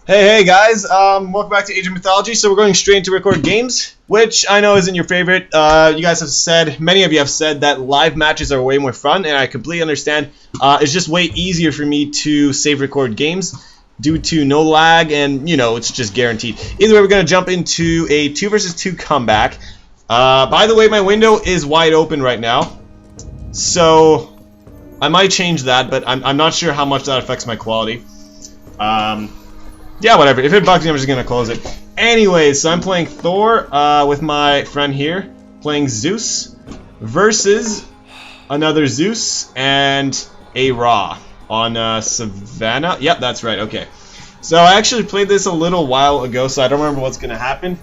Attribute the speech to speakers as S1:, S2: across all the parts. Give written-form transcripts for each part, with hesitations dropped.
S1: Hey guys, welcome back to Age of Mythology. So we're going straight into record games, which I know isn't your favorite. You guys have said, many of you have said that live matches are way more fun, and I completely understand. It's just way easier for me to save record games due to no lag, and you know, it's just guaranteed. Either way, we're going to jump into a 2 versus 2 comeback. By the way, my window is wide open right now, so I might change that, but I'm not sure how much that affects my quality. Yeah, whatever. If it bugs me, I'm just going to close it. Anyways, so I'm playing Thor with my friend here, playing Zeus versus another Zeus and a Ra on Savannah. Yep, that's right. Okay. So I actually played this a little while ago, so I don't remember what's going to happen.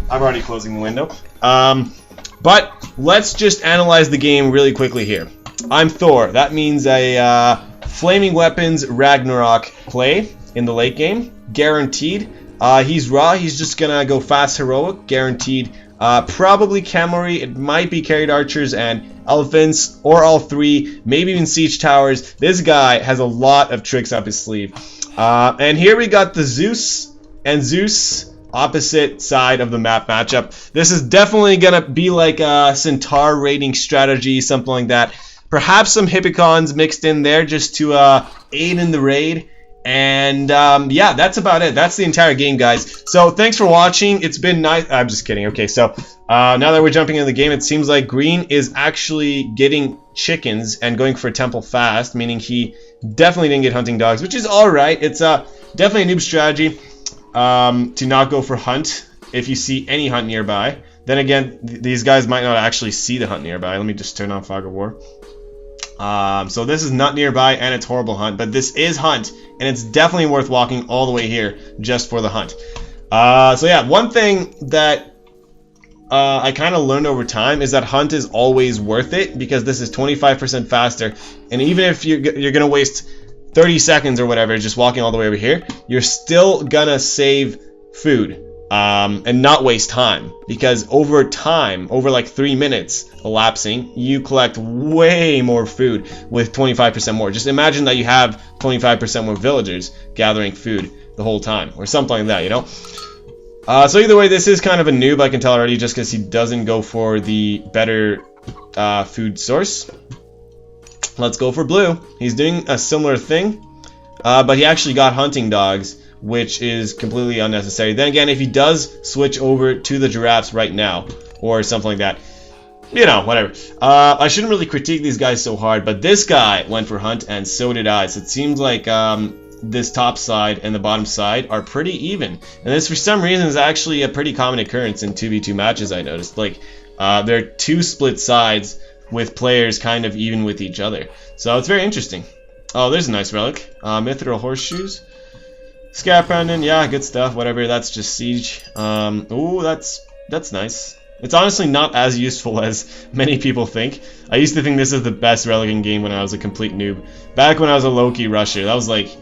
S1: I'm already closing the window. But let's just analyze the game really quickly here. I'm Thor. That means a Flaming Weapons Ragnarok play in the late game, guaranteed. He's Ra, he's just gonna go fast heroic, guaranteed. Probably cavalry, it might be carried archers and elephants, or all three, maybe even siege towers. This guy has a lot of tricks up his sleeve. And here we got the Zeus and Zeus opposite side of the map matchup. This is definitely gonna be like a Centaur raiding strategy, something like that. Perhaps some Hippicons mixed in there just to aid in the raid. And yeah, that's about it. That's the entire game, guys. So thanks for watching. It's been nice. I'm just kidding. Okay, so now that we're jumping into the game, it seems like Green is actually getting chickens and going for temple fast, meaning he definitely didn't get hunting dogs, which is all right. It's definitely a noob strategy to not go for hunt if you see any hunt nearby. Then again, these guys might not actually see the hunt nearby. Let me just turn on Fog of War. So this is not nearby and it's horrible hunt, but this is hunt, and it's definitely worth walking all the way here just for the hunt. So yeah, one thing that I kind of learned over time is that hunt is always worth it, because this is 25% faster, and even if you're gonna waste 30 seconds or whatever just walking all the way over here, you're still gonna save food. And not waste time, because over time, over like 3 minutes elapsing, you collect way more food with 25% more. Just imagine that you have 25% more villagers gathering food the whole time, or something like that, you know? So either way, this is kind of a noob, I can tell already, just because he doesn't go for the better food source. Let's go for blue. He's doing a similar thing, but he actually got hunting dogs, which is completely unnecessary. Then again, if he does switch over to the giraffes right now, or something like that, you know, whatever. I shouldn't really critique these guys so hard, but this guy went for hunt, and so did I. So it seems like this top side and the bottom side are pretty even. And this, for some reason, is actually a pretty common occurrence in 2v2 matches, I noticed. Like, there are two split sides with players kind of even with each other. So it's very interesting. Oh, there's a nice relic. Mithril horseshoes. Scarab pendant, yeah, good stuff, whatever, that's just siege. Ooh, that's nice. It's honestly not as useful as many people think. I used to think this is the best relic in game when I was a complete noob. Back when I was a low-key rusher, that was like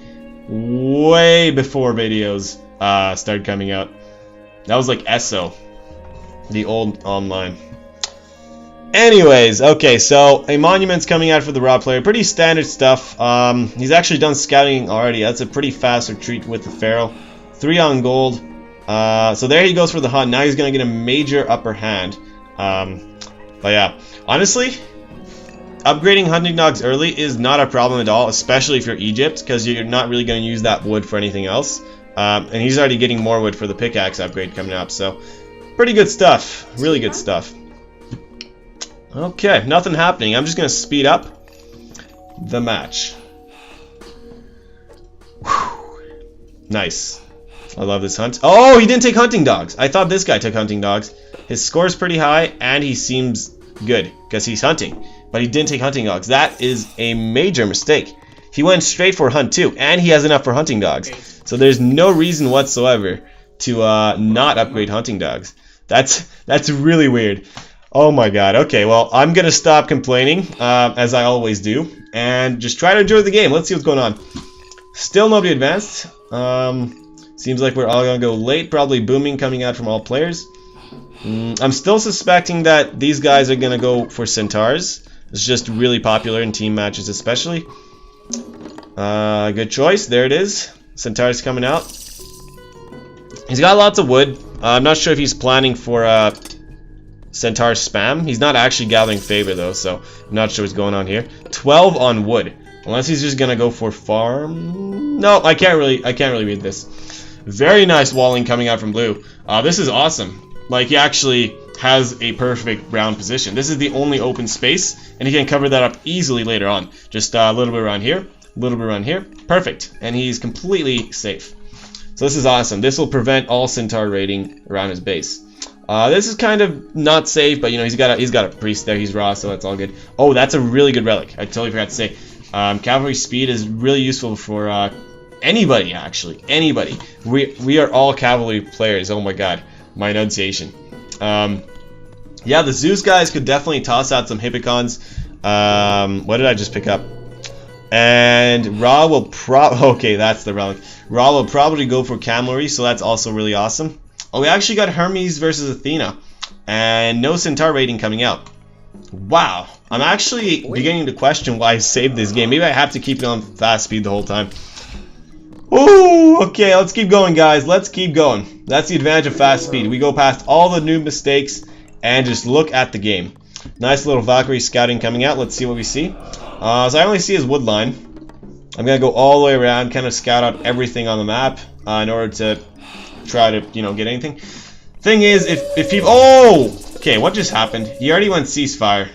S1: way before videos started coming out. That was like ESO, the old online. Anyways, okay, so a monument's coming out for the Ra player. Pretty standard stuff. He's actually done scouting already. That's a pretty fast retreat with the Pharaoh. 3 on gold. So there he goes for the hunt. Now he's going to get a major upper hand. But yeah, honestly, upgrading hunting dogs early is not a problem at all, especially if you're Egypt, because you're not really going to use that wood for anything else. And he's already getting more wood for the pickaxe upgrade coming up. So pretty good stuff. Really good stuff. Okay, nothing happening. I'm just going to speed up the match. Whew. Nice. I love this hunt. Oh, he didn't take hunting dogs. I thought this guy took hunting dogs. His score's pretty high, and he seems good because he's hunting. But he didn't take hunting dogs. That is a major mistake. He went straight for hunt too, and he has enough for hunting dogs. So there's no reason whatsoever to not upgrade hunting dogs. That's really weird. Oh my god, okay, well, I'm gonna stop complaining, as I always do, and just try to enjoy the game. Let's see what's going on. Still nobody advanced. Seems like we're all gonna go late, probably booming coming out from all players. I'm still suspecting that these guys are gonna go for Centaurs. It's just really popular in team matches especially. Good choice, there it is. Centaurs coming out. He's got lots of wood. I'm not sure if he's planning for Centaur spam. He's not actually gathering favor though, so I'm not sure what's going on here. 12 on wood. Unless he's just gonna go for farm. No, I can't really read this. Very nice walling coming out from blue. This is awesome. Like, he actually has a perfect ground position. This is the only open space, and he can cover that up easily later on. Just a little bit around here, a little bit around here. Perfect. And he's completely safe. So this is awesome. This will prevent all Centaur raiding around his base. This is kind of not safe, but you know, he's got a priest there. He's raw, so that's all good. Oh, that's a really good relic. I totally forgot to say. Cavalry speed is really useful for anybody, actually. Anybody. We are all cavalry players. Oh my god. My enunciation. Yeah, the Zeus guys could definitely toss out some Hippicons. What did I just pick up? And Ra will okay, that's the relic. Ra will probably go for cavalry, so that's also really awesome. Oh, we actually got Hermes versus Athena. And no Centaur rating coming out. Wow. I'm actually beginning to question why I saved this game. Maybe I have to keep it on fast speed the whole time. Ooh, okay, let's keep going, guys. Let's keep going. That's the advantage of fast speed. We go past all the new mistakes and just look at the game. Nice little Valkyrie scouting coming out. Let's see what we see. So I only see his wood line. I'm going to go all the way around, kind of scout out everything on the map in order to try to, you know, get anything. Thing is, if he... Oh! Okay, what just happened? He already went ceasefire,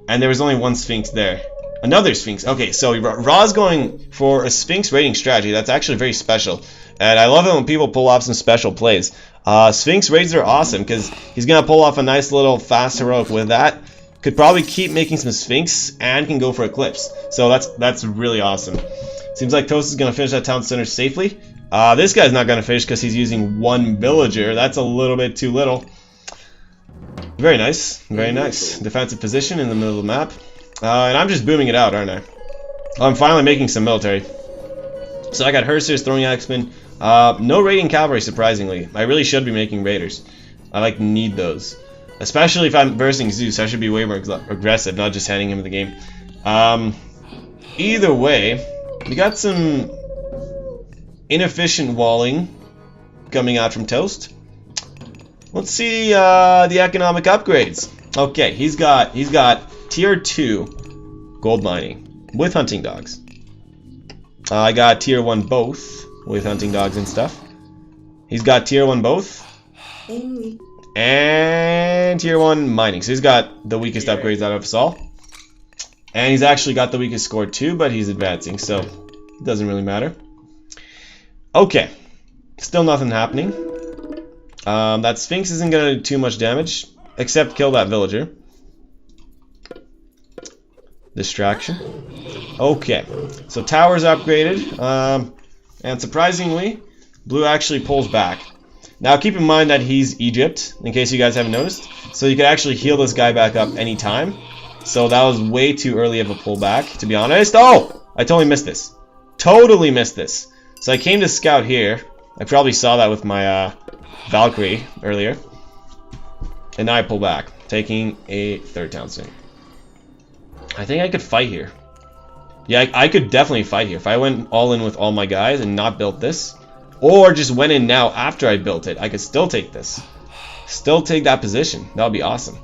S1: and there was only one Sphinx there. Another Sphinx. Okay, so Ra's going for a Sphinx raiding strategy. That's actually very special. And I love it when people pull off some special plays. Sphinx raids are awesome because he's going to pull off a nice little fast heroic with that. Could probably keep making some Sphinx and can go for Eclipse. So that's really awesome. Seems like Toast is going to finish that town center safely. This guy's not going to finish because he's using one villager. That's a little bit too little. Very nice. Very nice. Defensive position in the middle of the map. And I'm just booming it out, aren't I? I'm finally making some military. So I got Hersers, throwing axemen. No raiding cavalry, surprisingly. I really should be making raiders. I need those. Especially if I'm versing Zeus, I should be way more aggressive, not just handing him the game. Either way, we got some inefficient walling coming out from Toast. Let's see the economic upgrades. Okay, he's got tier 2 gold mining with hunting dogs. I got tier 1 both with hunting dogs and stuff. He's got tier 1 both. And tier 1 mining. So he's got the weakest upgrades out of us all. And he's actually got the weakest score too, but he's advancing, so it doesn't really matter. Okay. Still nothing happening. That Sphinx isn't going to do too much damage, except kill that villager. Distraction. Okay. So tower's upgraded. And surprisingly, blue actually pulls back. Now keep in mind that he's Egypt, in case you guys haven't noticed. So you could actually heal this guy back up anytime. So that was way too early of a pullback, to be honest. Oh! I totally missed this. Totally missed this. So I came to scout here. I probably saw that with my Valkyrie earlier. And now I pull back, taking a third town center. I think I could fight here. Yeah, I could definitely fight here. If I went all in with all my guys and not built this, or just went in now after I built it, I could still take this. Still take that position. That would be awesome.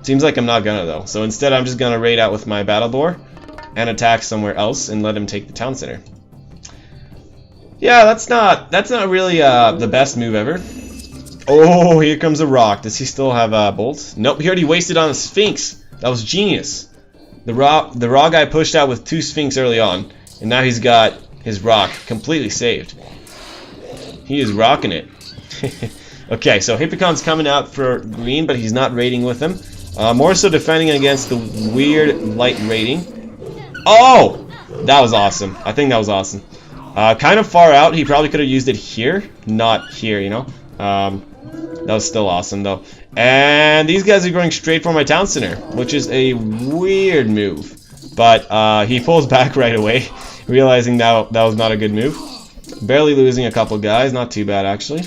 S1: Seems like I'm not gonna though. So instead I'm just gonna raid out with my battle boar and attack somewhere else and let him take the town center. Yeah, that's not really the best move ever. Oh, here comes a rock. Does he still have bolts? Nope, he already wasted on a Sphinx. That was genius. The raw guy pushed out with 2 Sphinx early on, and now he's got his rock completely saved. He is rocking it. Okay, so Hippicon's coming out for green, but he's not raiding with him. More so defending against the weird light raiding. Oh! That was awesome. I think that was awesome. Kind of far out. He probably could have used it here, not here, you know. That was still awesome, though. And these guys are going straight for my town center, which is a weird move. But he pulls back right away, realizing that was not a good move. Barely losing a couple guys, not too bad actually.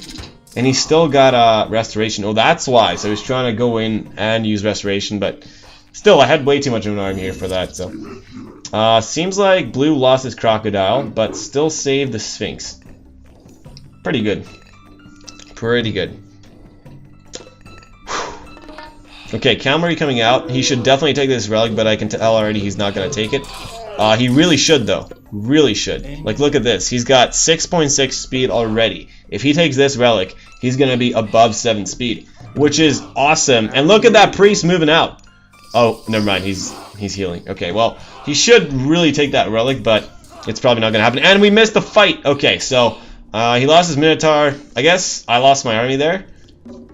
S1: And he's still got restoration. Oh, that's why. So he's trying to go in and use restoration, but still, I had way too much of an army here for that. So seems like blue lost his crocodile, but still saved the Sphinx. Pretty good. Pretty good. Okay, Calamari coming out. He should definitely take this relic, but I can tell already he's not going to take it. He really should, though. Really should. Like, look at this. He's got 6.6 speed already. If he takes this relic, he's going to be above 7 speed, which is awesome. And look at that priest moving out. Oh, never mind. He's healing. Okay, well, he should really take that relic, but it's probably not going to happen. And we missed the fight. Okay, so he lost his Minotaur. I guess I lost my army there.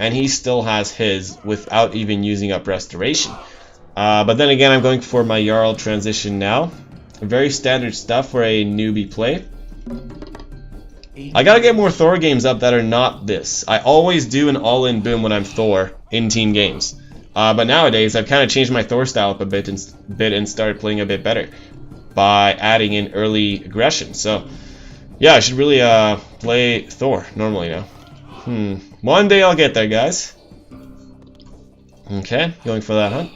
S1: And he still has his without even using up restoration. But then again, I'm going for my Jarl transition now. Very standard stuff for a newbie play. I gotta get more Thor games up that are not this. I always do an all-in boom when I'm Thor in team games. But nowadays, I've kind of changed my Thor style up a bit and started playing a bit better by adding in early aggression. So, yeah, I should really play Thor normally now. One day I'll get there, guys. Okay, going for that hunt.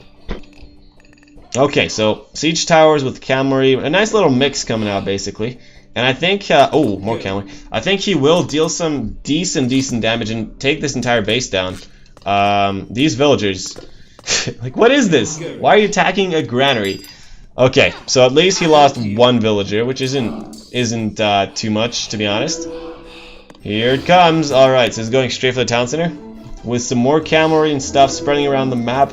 S1: Okay, so Siege Towers with Calamari, a nice little mix coming out, basically. And I think, oh, more Calamari. I think he will deal some decent damage and take this entire base down. These villagers, like, what is this? Why are you attacking a granary? Okay, so at least he lost one villager, which isn't too much, to be honest. Here it comes. Alright, so it's going straight for the town center with some more Calamari and stuff spreading around the map.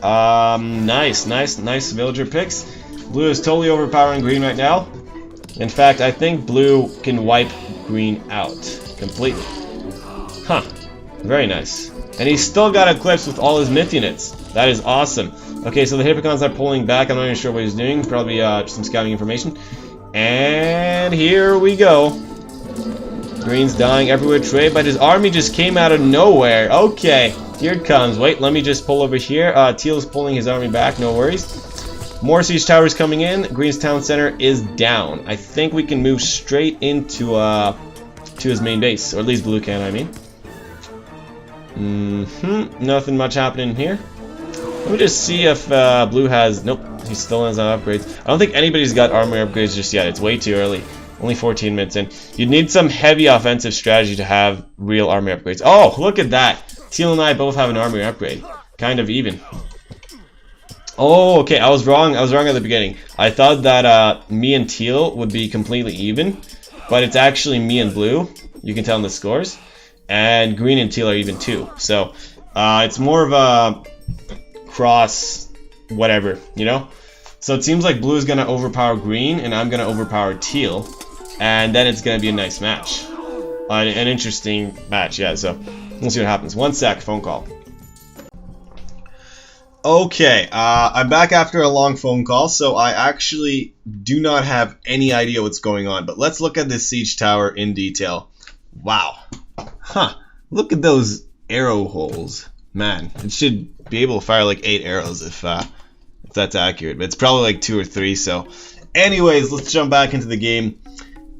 S1: Nice villager picks. Blue is totally overpowering green right now. In fact, I think blue can wipe green out completely. Huh. Very nice. And he's still got Eclipse with all his myth units. That is awesome. Okay, so the Hippocons are pulling back. I'm not even sure what he's doing. Probably just some scouting information. And here we go. Green's dying everywhere trade, but his army just came out of nowhere. Okay, here it comes. Wait, let me just pull over here. Teal's pulling his army back, no worries. More siege towers coming in. Green's town center is down. I think we can move straight into to his main base, or at least blue can, I mean. Nothing much happening here. Let me just see if blue has... Nope, he still has upgrades. I don't think anybody's got armor upgrades just yet. It's way too early. Only 14 minutes in. You'd need some heavy offensive strategy to have real army upgrades. Oh, look at that. Teal and I both have an army upgrade. Kind of even. Oh, okay. I was wrong. I was wrong at the beginning. I thought that me and Teal would be completely even. But it's actually me and blue. You can tell in the scores. And green and teal are even too. So, it's more of a cross whatever, you know? So it seems like blue is going to overpower green, and I'm going to overpower teal. And then it's going to be a nice match. An interesting match, yeah, so we'll see what happens. 1 sec, phone call. Okay, I'm back after a long phone call, so I actually do not have any idea what's going on. But let's look at this siege tower in detail. Wow. Huh, look at those arrow holes. Man, it should be able to fire like 8 arrows if that's accurate. But it's probably like 2 or 3, so... Anyways, let's jump back into the game.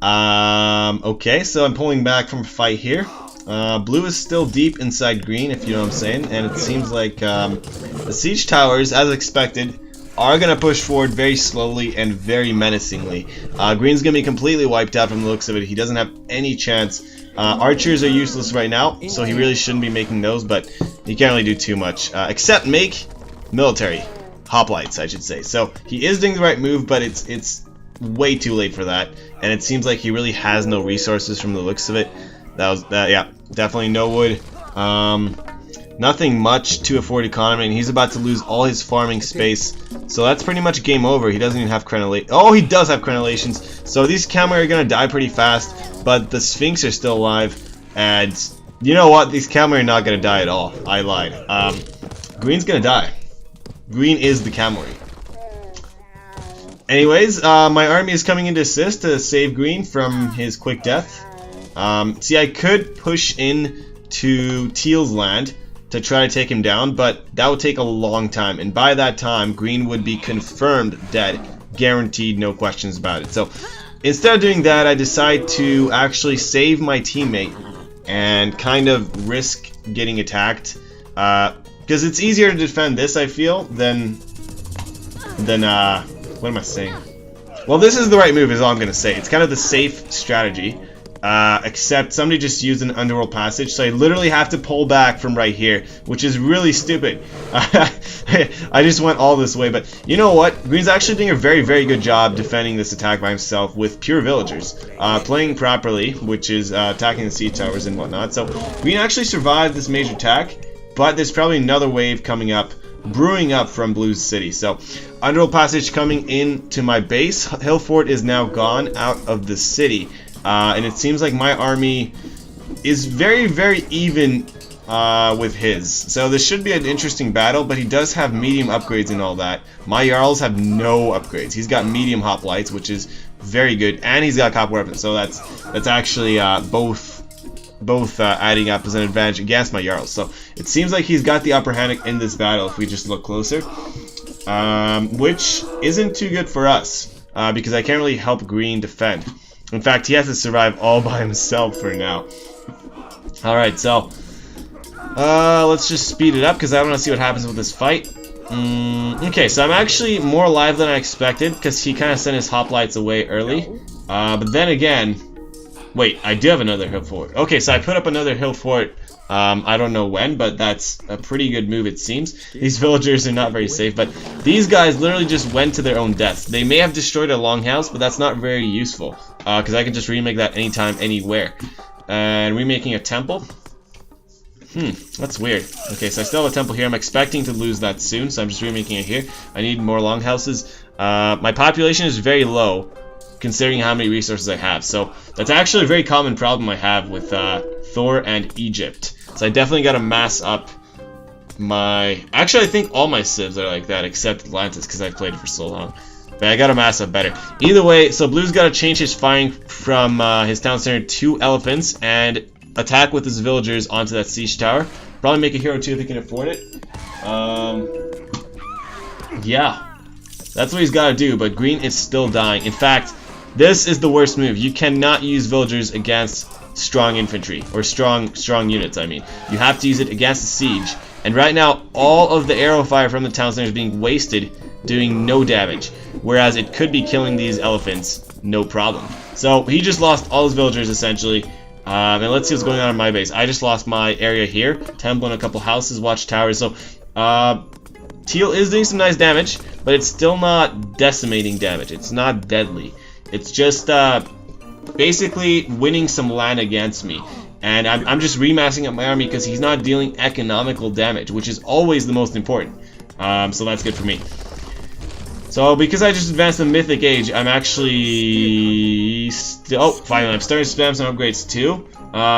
S1: Okay, so I'm pulling back from a fight here. Blue is still deep inside green, if you know what I'm saying, and it seems like the siege towers, as expected, are going to push forward very slowly and very menacingly. Green's going to be completely wiped out from the looks of it. He doesn't have any chance. Archers are useless right now, so he really shouldn't be making those, but he can't really do too much, except make military hoplites, I should say. So he is doing the right move, but it's way too late for that, and it seems like he really has no resources from the looks of it. Yeah, definitely no wood. Nothing much to afford economy, and he's about to lose all his farming space. So that's pretty much game over. He doesn't even have crenellation. Oh, he does have crenellations. So these Calamari are gonna die pretty fast, but the Sphinx are still alive. And you know what? These Calamari are not gonna die at all. I lied. Green's gonna die. Green is the Calamari. Anyways, my army is coming in to assist to save Green from his quick death. See, I could push in to Teal's land to try to take him down, but that would take a long time, and by that time, Green would be confirmed dead, guaranteed, no questions about it. So, instead of doing that, I decide to actually save my teammate and kind of risk getting attacked, because it's easier to defend this, I feel, than what am I saying? Well, this is the right move, is all I'm going to say. It's kind of the safe strategy. except somebody just used an underworld passage, so I literally have to pull back from right here, which is really stupid. I just went all this way, but you know what? Green's actually doing a very, very good job defending this attack by himself with pure villagers, playing properly, which is attacking the siege towers and whatnot. So Green actually survived this major attack, but there's probably another wave coming up, brewing up from Blue's city. So underworld passage coming into my base. Hill Fort is now gone out of the city. And it seems like my army is very, very even with his. So this should be an interesting battle, but he does have medium upgrades and all that. My Jarls have no upgrades. He's got medium hoplites, which is very good, and he's got copper weapons. So that's actually both adding up as an advantage against my Jarls. So it seems like he's got the upper hand in this battle if we just look closer, which isn't too good for us because I can't really help Green defend. In fact, he has to survive all by himself for now. Alright, so let's just speed it up because I want to see what happens with this fight. Okay, so I'm actually more alive than I expected because he kind of sent his hoplites away early. But then again, wait, I do have another hill fort. Okay, so I put up another hill fort. I don't know when, but that's a pretty good move, it seems. These villagers are not very safe, but these guys literally just went to their own deaths. They may have destroyed a longhouse, but that's not very useful, because I can just remake that anytime, anywhere. And remaking a temple? That's weird. Okay, so I still have a temple here. I'm expecting to lose that soon, so I'm just remaking it here. I need more longhouses. My population is very low, considering how many resources I have. So that's actually a very common problem I have with Thor and Egypt. So I definitely got to mass up my... Actually, I think all my civs are like that, except Atlantis, because I've played it for so long. But I got to mass up better. Either way, so Blue's got to change his firing from his town center to elephants and attack with his villagers onto that siege tower. Probably make a hero too if he can afford it. Yeah, that's what he's got to do, but Green is still dying. In fact, this is the worst move. You cannot use villagers against strong infantry, or strong units, I mean. You have to use it against the siege. And right now, all of the arrow fire from the town center is being wasted, doing no damage. Whereas it could be killing these elephants, no problem. So he just lost all his villagers, essentially. And let's see what's going on in my base. I just lost my area here. Temple and a couple houses, watchtowers. So, Teal is doing some nice damage, but it's still not decimating damage. It's not deadly. It's just basically winning some land against me. And I'm just remassing up my army because he's not dealing economical damage, which is always the most important. So that's good for me. So because I just advanced the Mythic Age, I'm actually still... Oh, finally, I'm starting to spam some upgrades too,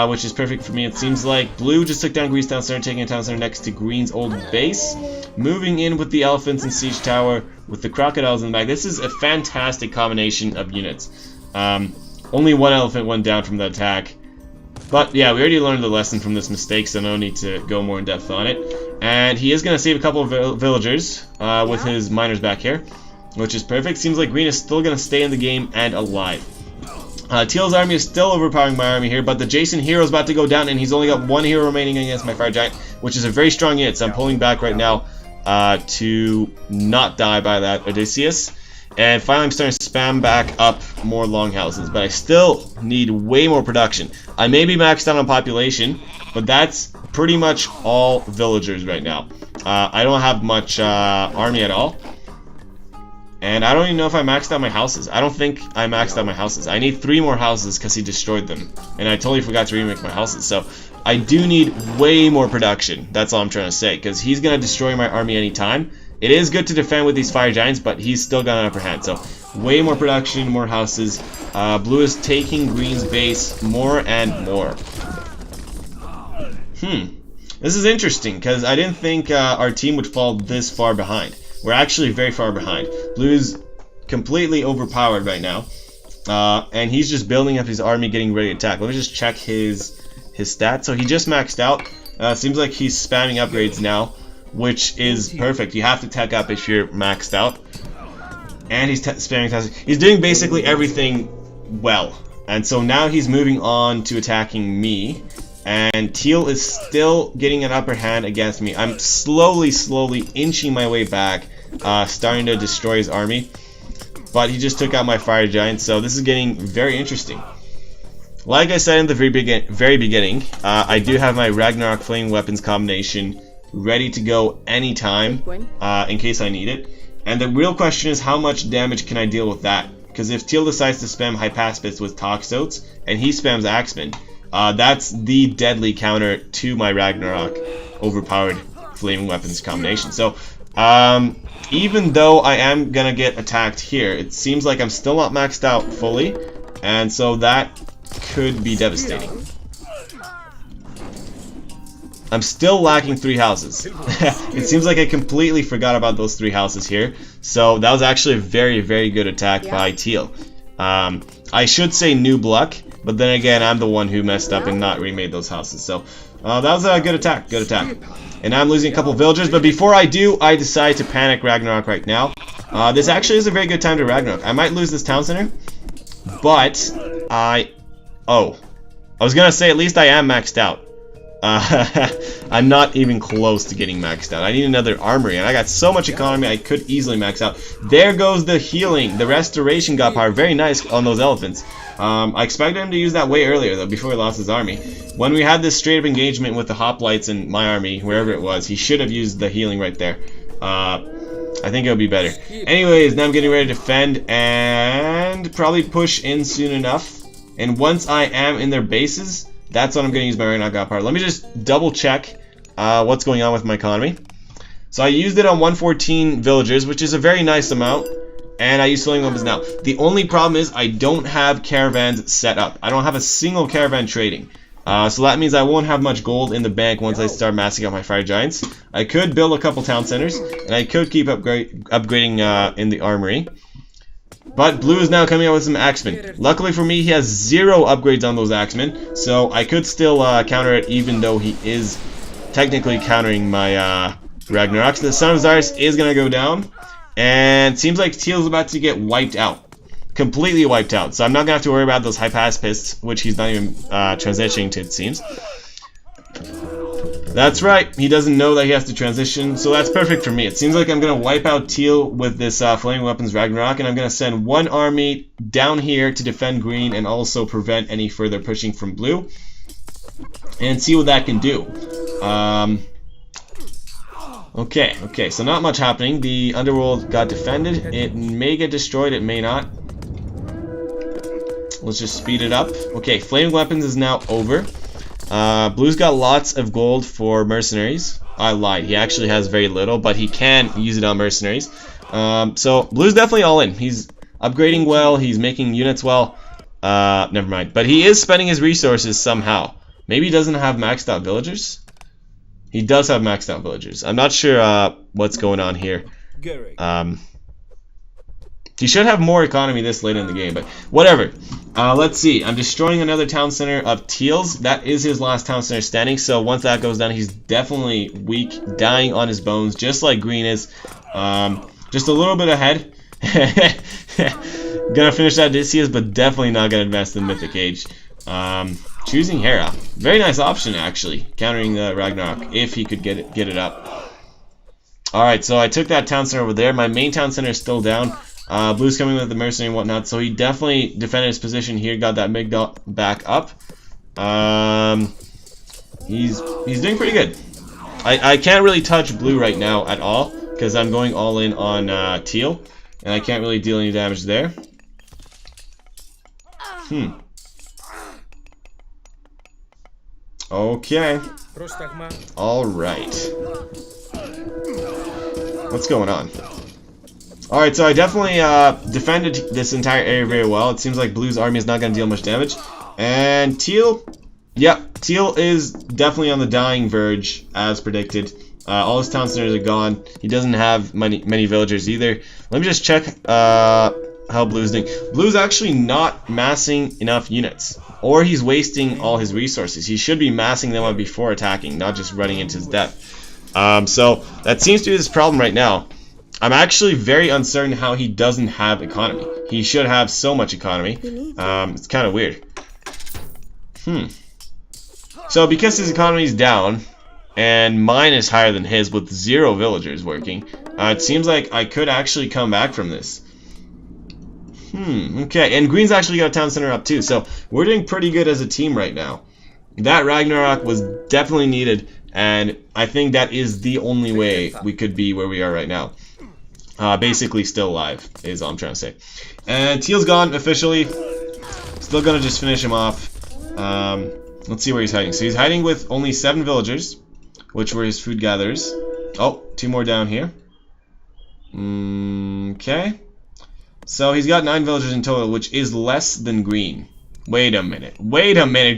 S1: which is perfect for me. It seems like Blue just took down Green's town center, taking a town center next to Green's old base. Moving in with the elephants and siege tower with the crocodiles in the back. This is a fantastic combination of units. Only one elephant went down from the attack. But yeah, we already learned the lesson from this mistake, so no need to go more in depth on it. And he is going to save a couple of villagers with his miners back here, which is perfect. Seems like Green is still going to stay in the game and alive. Teal's army is still overpowering my army here, but the Jason hero is about to go down, and he's only got one hero remaining against my Fire Giant, which is a very strong unit, so I'm pulling back right now to not die by that Odysseus. And finally, I'm starting to spam back up more longhouses, but I still need way more production. I may be maxed out on population, but that's pretty much all villagers right now. I don't have much army at all. And I don't even know if I maxed out my houses. I don't think I maxed out my houses. I need 3 more houses because he destroyed them. And I totally forgot to remake my houses. So I do need way more production. That's all I'm trying to say. Because he's going to destroy my army anytime. It is good to defend with these Fire Giants, but he's still got an upper hand. So way more production, more houses. Blue is taking Green's base more and more. This is interesting because I didn't think our team would fall this far behind. We're actually very far behind. Blue's completely overpowered right now. And he's just building up his army, getting ready to attack. Let me just check his stats. So he just maxed out. Seems like he's spamming upgrades now, which is perfect. You have to tech up if you're maxed out. And he's spamming tasks. He's doing basically everything well. And so now he's moving on to attacking me. And Teal is still getting an upper hand against me. I'm slowly inching my way back, starting to destroy his army. But he just took out my Fire Giant, so this is getting very interesting. like I said in the very beginning, I do have my Ragnarok Flaming Weapons combination ready to go anytime, in case I need it. And the real question is, how much damage can I deal with that? Because if Teal decides to spam Hypaspis with Toxotes, and he spams Axeman, that's the deadly counter to my Ragnarok overpowered Flaming Weapons combination. So, even though I am gonna get attacked here, it seems like I'm still not maxed out fully, and so that could be devastating. I'm still lacking 3 houses. It seems like I completely forgot about those 3 houses here. So that was actually a very, very good attack by Teal. I should say noob luck, but then again, I'm the one who messed up and not remade those houses. So that was a good attack, And I'm losing a couple villagers, but before I do, I decide to panic Ragnarok right now. This actually is a very good time to Ragnarok. I might lose this town center, but I was gonna say at least I am maxed out. I'm not even close to getting maxed out. I need another armory, and I got so much economy I could easily max out. There goes the healing. The restoration got power. Very nice on those elephants. I expected him to use that way earlier, though, before he lost his army. When we had this straight-up engagement with the hoplites and my army, wherever it was, he should have used the healing right there. I think it would be better. Anyways, now I'm getting ready to defend and probably push in soon enough. And once I am in their bases, that's when I'm going to use my Ragnarok power. Let me just double check what's going on with my economy. So I used it on 114 villagers, which is a very nice amount. And I used Flaming Weapons now. The only problem is I don't have caravans set up. I don't have a single caravan trading. So that means I won't have much gold in the bank once I start massing out my Fire Giants. I could build a couple town centers, and I could keep upgrading in the armory. But Blue is now coming out with some Axemen. Luckily for me, he has 0 upgrades on those Axemen, so I could still counter it even though he is technically countering my Ragnarok. So the Son of Zarus is going to go down, and it seems like Teal's about to get wiped out. Completely wiped out. So I'm not going to have to worry about those Hypaspists, which he's not even transitioning to, it seems. That's right, he doesn't know that he has to transition, so that's perfect for me. It seems like I'm going to wipe out Teal with this Flaming Weapons Ragnarok, and I'm going to send one army down here to defend green and also prevent any further pushing from blue, and see what that can do. Okay, so not much happening. The underworld got defended. It may get destroyed, it may not. Let's just speed it up. Okay, Flaming Weapons is now over. Blue's got lots of gold for mercenaries. I lied, he actually has very little, but he can use it on mercenaries. So Blue's definitely all in. He's upgrading well, he's making units well. Never mind. But he is spending his resources somehow. Maybe he doesn't have maxed out villagers? He does have maxed out villagers. I'm not sure what's going on here. He should have more economy this late in the game, but whatever. Let's see. I'm destroying another town center of Teal's. That is his last town center standing, so once that goes down, he's definitely weak, dying on his bones, just like green is. Just a little bit ahead. Gonna finish that Odysseus, but definitely not gonna advance to the Mythic Age. Choosing Hera. Very nice option, actually, countering the Ragnarok, if he could get it up. Alright, so I took that town center over there. My main town center is still down. Blue's coming with the mercenary and whatnot, so he definitely defended his position here, got that MiG back up. He's doing pretty good. I can't really touch Blue right now at all, because I'm going all in on Teal, and I can't really deal any damage there. Okay. Alright. What's going on? Alright, so I definitely defended this entire area very well. It seems like Blue's army is not going to deal much damage. And Teal, Teal is definitely on the dying verge, as predicted. All his town centers are gone. He doesn't have many villagers either. Let me just check how Blue's doing. Blue's actually not massing enough units. Or he's wasting all his resources. He should be massing them up before attacking, not just running into his death. So that seems to be his problem right now. I'm actually very uncertain how he doesn't have economy. He should have so much economy. It's kind of weird. So because his economy is down, and mine is higher than his with 0 villagers working, it seems like I could actually come back from this. Okay, and green's actually got a town center up too, so we're doing pretty good as a team right now. That Ragnarok was definitely needed, and I think that is the only way we could be where we are right now. Basically still alive, is all I'm trying to say. And Teal's gone, officially. Still gonna just finish him off. Let's see where he's hiding. So he's hiding with only 7 villagers, which were his food gatherers. Oh, 2 more down here. Okay. So he's got 9 villagers in total, which is less than green. Wait a minute.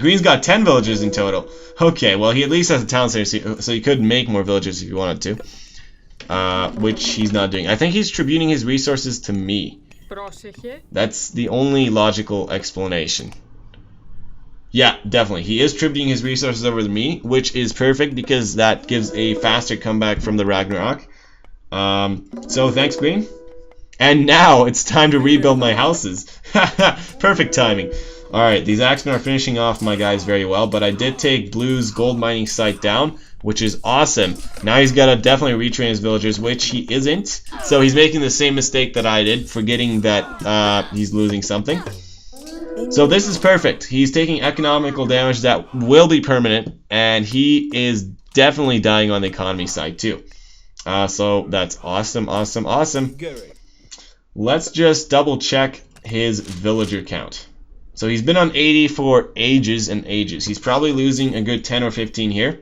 S1: Green's got 10 villagers in total. Okay, well, he at least has a town center, so he could make more villagers if he wanted to. Which he's not doing. I think he's tributing his resources to me. That's the only logical explanation. Yeah, definitely. He is tributing his resources over to me, which is perfect because that gives a faster comeback from the Ragnarok. So thanks, Green. And now it's time to rebuild my houses. Perfect timing. Alright, these axemen are finishing off my guys very well, but I did take Blue's gold mining site down, which is awesome. Now he's got to definitely retrain his villagers, which he isn't. So he's making the same mistake that I did, forgetting that he's losing something. So this is perfect. He's taking economical damage that will be permanent, and he is definitely dying on the economy side too. So that's awesome. Let's just double check his villager count. So he's been on 80 for ages and ages. He's probably losing a good 10 or 15 here.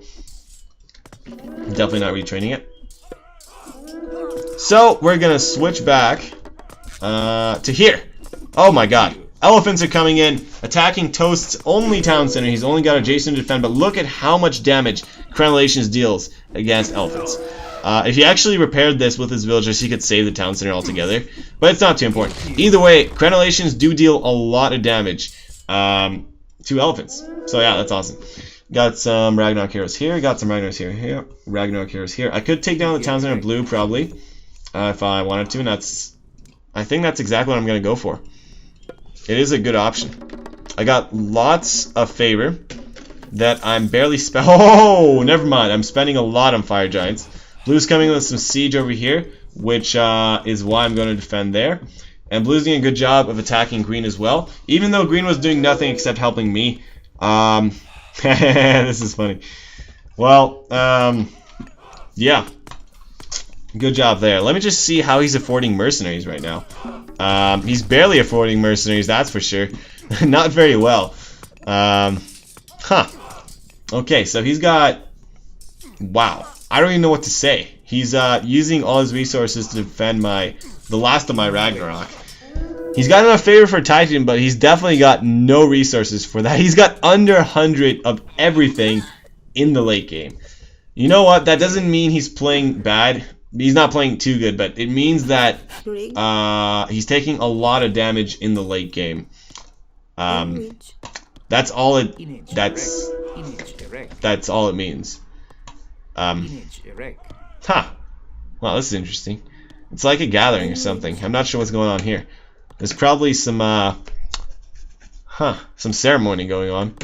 S1: Definitely not retraining it. So we're gonna switch back to here. Oh my god. Elephants are coming in, attacking Toast's only town center. He's only got adjacent to defend, but look at how much damage Crenellations deals against elephants. If he actually repaired this with his villagers, he could save the town center altogether. But it's not too important. Either way, Crenellations do deal a lot of damage to elephants. So yeah, that's awesome. Got some Ragnarok heroes here. Got some Ragnarok heroes here. I could take down the town center blue probably if I wanted to, and I think that's exactly what I'm gonna go for. It is a good option. I got lots of favor that I'm barely Oh, never mind. I'm spending a lot on fire giants. Blue's coming with some siege over here, which is why I'm going to defend there. And Blue's doing a good job of attacking green as well, even though green was doing nothing except helping me. This is funny. Well, yeah. Good job there. Let me just see how he's affording mercenaries right now. He's barely affording mercenaries, that's for sure. Not very well. Okay, so he's got... Wow. I don't even know what to say. He's using all his resources to defend the last of my Ragnarok. He's got enough favor for Titan, but he's definitely got no resources for that. He's got under 100 of everything in the late game. You know what? That doesn't mean he's playing bad. He's not playing too good, but it means that he's taking a lot of damage in the late game. That's all it. That's all it means. Wow, this is interesting. It's like a gathering or something. I'm not sure what's going on here. There's probably some ceremony going on.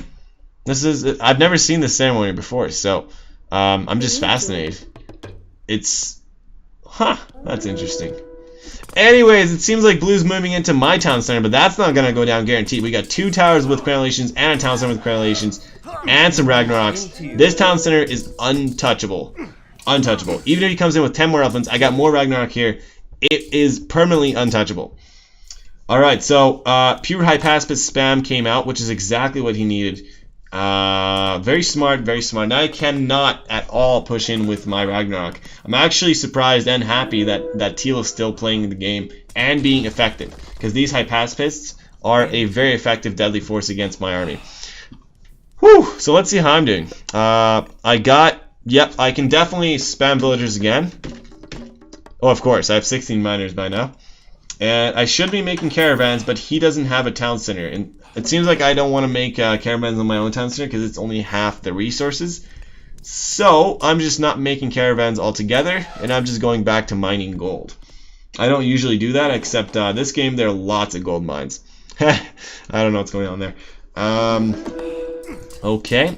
S1: I've never seen this ceremony before, so I'm just fascinated. That's interesting. Anyways, it seems like Blue's moving into my town center, but that's not gonna go down guaranteed. We got 2 towers with Crenellations and a town center with Crenellations and some Ragnaroks. This town center is untouchable. Untouchable. Even if he comes in with 10 more elephants, I got more Ragnarok here. It is permanently untouchable. Alright, so pure Hypaspis spam came out, which is exactly what he needed. Very smart, very smart. Now I cannot at all push in with my Ragnarok. I'm actually surprised and happy that Teal is still playing the game and being effective, because these Hypaspists are a very effective deadly force against my army. Whew, so let's see how I'm doing. Yep, I can definitely spam villagers again. Oh, of course, I have 16 miners by now. And I should be making caravans, but he doesn't have a town center. And it seems like I don't want to make caravans on my own town center because it's only half the resources. So I'm just not making caravans altogether, and I'm just going back to mining gold. I don't usually do that, except this game there are lots of gold mines. I don't know what's going on there. Okay.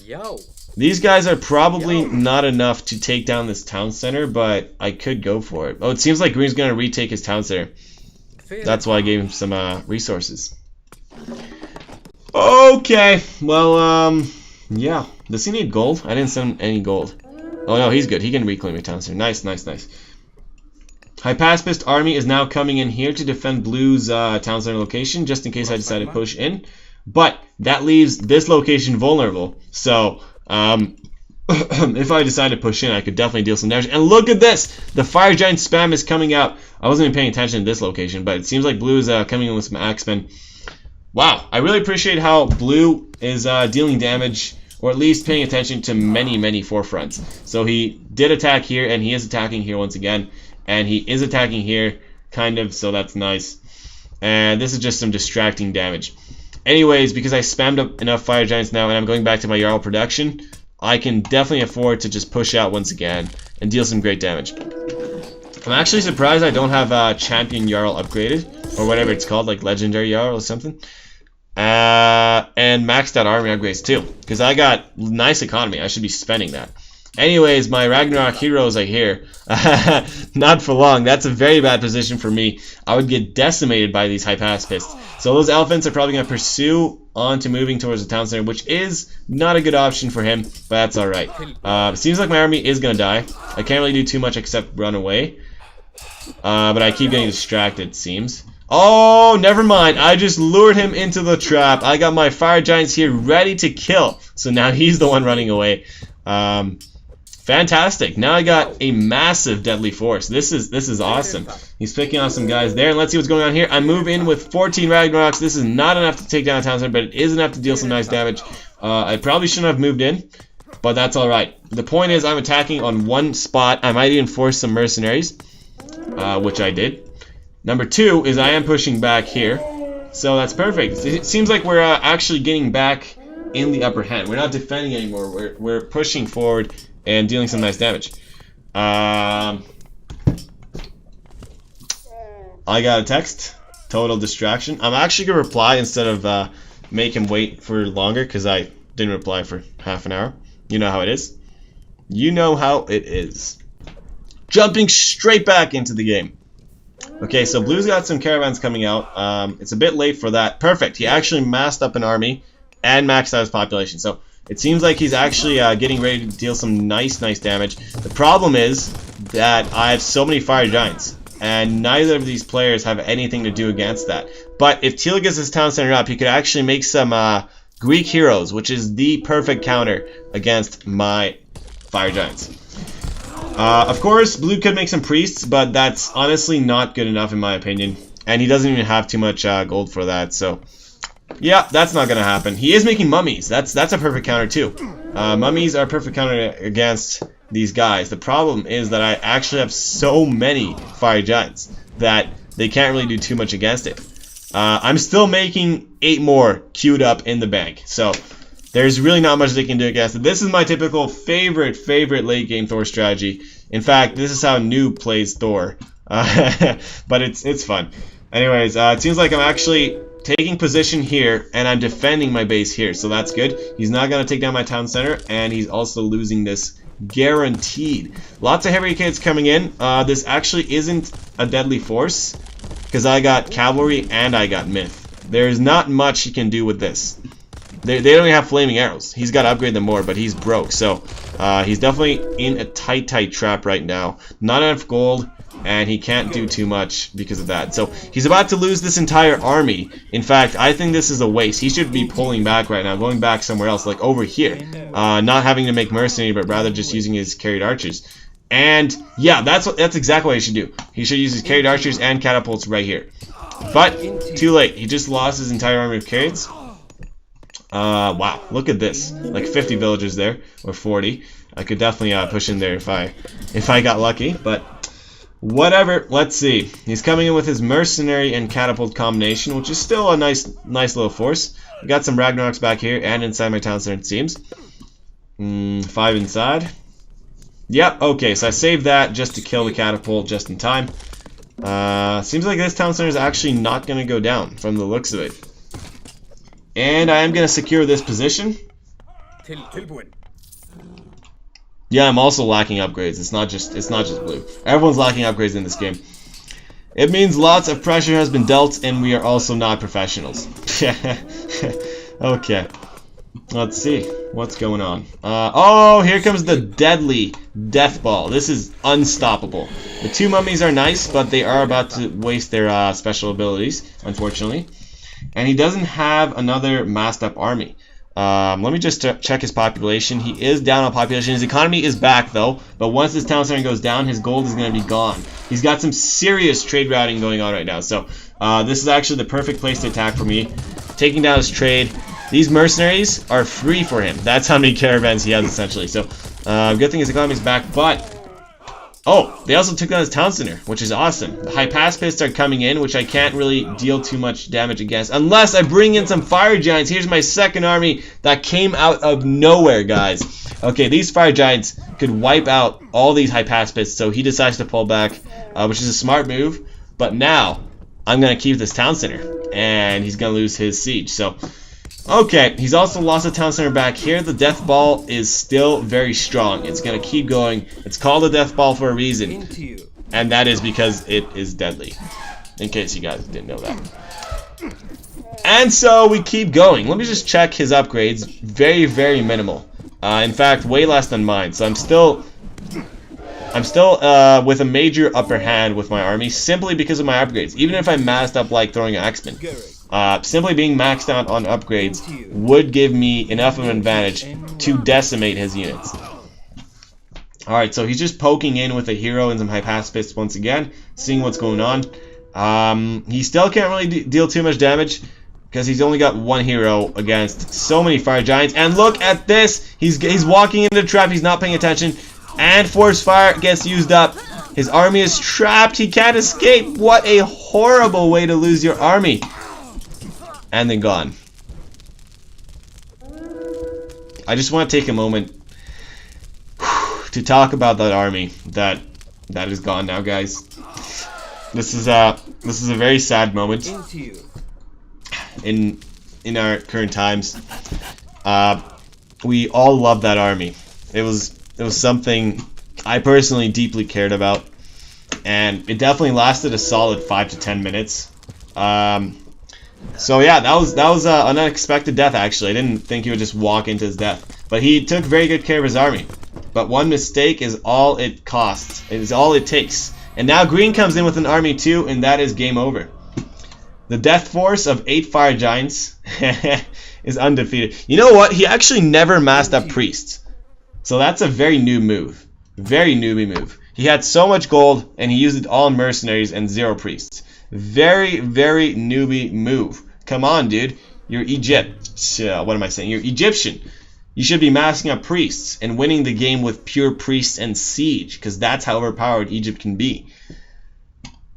S2: Yo.
S1: These guys are probably not enough to take down this town center, but I could go for it. Oh, it seems like Green's going to retake his town center. That's why I gave him some resources. Okay, well, yeah. Does he need gold? I didn't send him any gold. Oh no, he's good. He can reclaim a town center. Nice, nice, nice. Hypaspist army is now coming in here to defend Blue's town center location, just in case I decide to push in. But that leaves this location vulnerable. So, if I decide to push in, I could definitely deal some damage. And look at this! The Fire Giant spam is coming out. I wasn't even paying attention to this location, but it seems like Blue is coming in with some Axemen. Wow, I really appreciate how Blue is dealing damage, or at least paying attention to many, many forefronts. So he did attack here, and he is attacking here once again. And he is attacking here, kind of, so that's nice. And this is just some distracting damage. Anyways, because I spammed up enough Fire Giants now, and I'm going back to my Jarl production, I can definitely afford to just push out once again and deal some great damage. I'm actually surprised I don't have Champion Jarl upgraded, or whatever it's called, like Legendary Jarl or something. And maxed out army upgrades too, because I got nice economy. I should be spending that. Anyways, my Ragnarok heroes are here. Not for long. That's a very bad position for me. I would get decimated by these Hypaspists. So those elephants are probably going to pursue on to moving towards the town center, which is not a good option for him, but that's alright. Seems like my army is going to die. I can't really do too much except run away. But I keep getting distracted, it seems. Oh, never mind. I just lured him into the trap. I got my Fire Giants here ready to kill. So now he's the one running away. Fantastic. Now I got a massive deadly force. This is awesome. He's picking off some guys there. And let's see what's going on here. I move in with 14 Ragnaroks. This is not enough to take down a town center, but it is enough to deal some nice damage. I probably shouldn't have moved in, but that's alright. The point is I'm attacking on one spot. I might even force some mercenaries, which I did. Number two is I am pushing back here. So that's perfect. It seems like we're actually getting back in the upper hand. We're not defending anymore. We're pushing forward and dealing some nice damage. I got a text. Total distraction. I'm actually going to reply instead of make him wait for longer, because I didn't reply for half an hour. You know how it is. You know how it is. Jumping straight back into the game. Okay, so Blue's got some caravans coming out. It's a bit late for that. Perfect. He actually massed up an army and maxed out his population. So it seems like he's actually getting ready to deal some nice damage. The problem is that I have so many Fire Giants, and neither of these players have anything to do against that. But if Teal gets his town center up, he could actually make some Greek heroes, which is the perfect counter against my Fire Giants. Of course, Blue could make some priests, but that's honestly not good enough in my opinion. And he doesn't even have too much gold for that, so yeah, that's not gonna happen. He is making mummies. That's a perfect counter too. Mummies are a perfect counter against these guys. The problem is that I actually have so many Fire Giants that they can't really do too much against it. I'm still making 8 more queued up in the bank, so there's really not much they can do against it. This is my typical favorite late game Thor strategy. In fact, this is how Noob plays Thor. But it's fun. Anyways, it seems like I'm actually taking position here, and I'm defending my base here, so that's good. He's not going to take down my town center, and he's also losing this guaranteed. Lots of heavy kids coming in. This actually isn't a deadly force, because I got cavalry and I got myth. There's not much he can do with this. They don't even have flaming arrows. He's got to upgrade them more, but he's broke, so he's definitely in a tight trap right now. Not enough gold, and he can't do too much because of that. So he's about to lose this entire army. In fact, I think this is a waste. He should be pulling back right now, going back somewhere else, like over here. Not having to make mercenary, but rather just using his carried archers. And yeah, that's exactly what he should do. He should use his carried archers and catapults right here. But too late. He just lost his entire army of carrieds. Wow, look at this. Like 50 villagers there, or 40. I could definitely push in there if I got lucky, but whatever. Let's see. He's coming in with his mercenary and catapult combination, which is still a nice little force. We got some Ragnaroks back here and inside my town center, it seems. 5 inside. Yep, okay, so I saved that just to kill the catapult just in time. Seems like this town center is actually not going to go down from the looks of it. And I am going to secure this position. Yeah, I'm also lacking upgrades. It's not just Blue. Everyone's lacking upgrades in this game. It means lots of pressure has been dealt, and we are also not professionals. Okay. Let's see what's going on. Oh, here comes the deadly death ball. This is unstoppable. The two mummies are nice, but they are about to waste their special abilities, unfortunately. And he doesn't have another masked up army. Let me just check his population. He is down on population. His economy is back though, but once this town center goes down, his gold is going to be gone. He's got some serious trade routing going on right now, so this is actually the perfect place to attack for me. Taking down his trade. These mercenaries are free for him. That's how many caravans he has essentially. So good thing his economy is back, but oh, they also took down his town center, which is awesome. The high pacifists are coming in, which I can't really deal too much damage against unless I bring in some fire giants. Here's my second army that came out of nowhere, guys. Okay, these fire giants could wipe out all these high pacifists, so he decides to pull back, which is a smart move. But now I'm gonna keep this town center, and he's gonna lose his siege. So okay, he's also lost the town center back here. The death ball is still very strong. It's going to keep going. It's called the death ball for a reason. And that is because it is deadly. In case you guys didn't know that. And so we keep going. Let me just check his upgrades. Very, very minimal. In fact, way less than mine. So I'm still with a major upper hand with my army simply because of my upgrades. Even if I masked up like throwing an Axeman. Simply being maxed out on upgrades would give me enough of an advantage to decimate his units. Alright, so he's just poking in with a hero and some high pacifists once again, seeing what's going on. He still can't really deal too much damage because he's only got one hero against so many fire giants. And look at this! He's walking into the trap, he's not paying attention, and force fire gets used up. His army is trapped, he can't escape. What a horrible way to lose your army. And then gone. I just want to take a moment to talk about that army that is gone now, guys. This is a very sad moment in our current times. We all love that army. It was something I personally deeply cared about, and it definitely lasted a solid 5 to 10 minutes. So yeah, that was an unexpected death actually. I didn't think he would just walk into his death. But he took very good care of his army. But one mistake is all it costs. It is all it takes. And now green comes in with an army too, and that is game over. The death force of 8 fire giants is undefeated. You know what? He actually never masked up priests. So that's a very new move. Very newbie move. He had so much gold, and he used it all on mercenaries and 0 priests. Very, very newbie move. Come on, dude. You're Egypt. What am I saying? You're Egyptian. You should be masking up priests and winning the game with pure priests and siege, because that's how overpowered Egypt can be.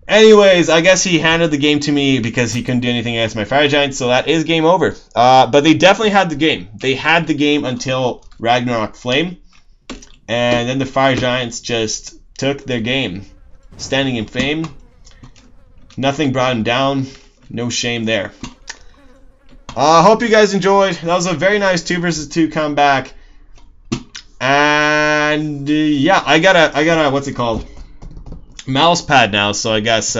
S1: Anyways, I guess he handed the game to me because he couldn't do anything against my fire giants, so that is game over. But they definitely had the game. They had the game until Ragnarok Flame, and then the fire giants just took their game. Standing in fame. Nothing brought him down. No shame there. I hope you guys enjoyed. That was a very nice 2 versus 2 comeback. And yeah, I got a what's it called? Mouse pad now, so I guess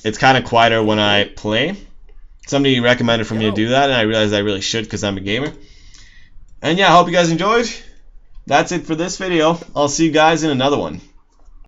S1: it's kind of quieter when I play. Somebody recommended for me to do that, and I realized I really should because I'm a gamer. And yeah, I hope you guys enjoyed. That's it for this video. I'll see you guys in another one.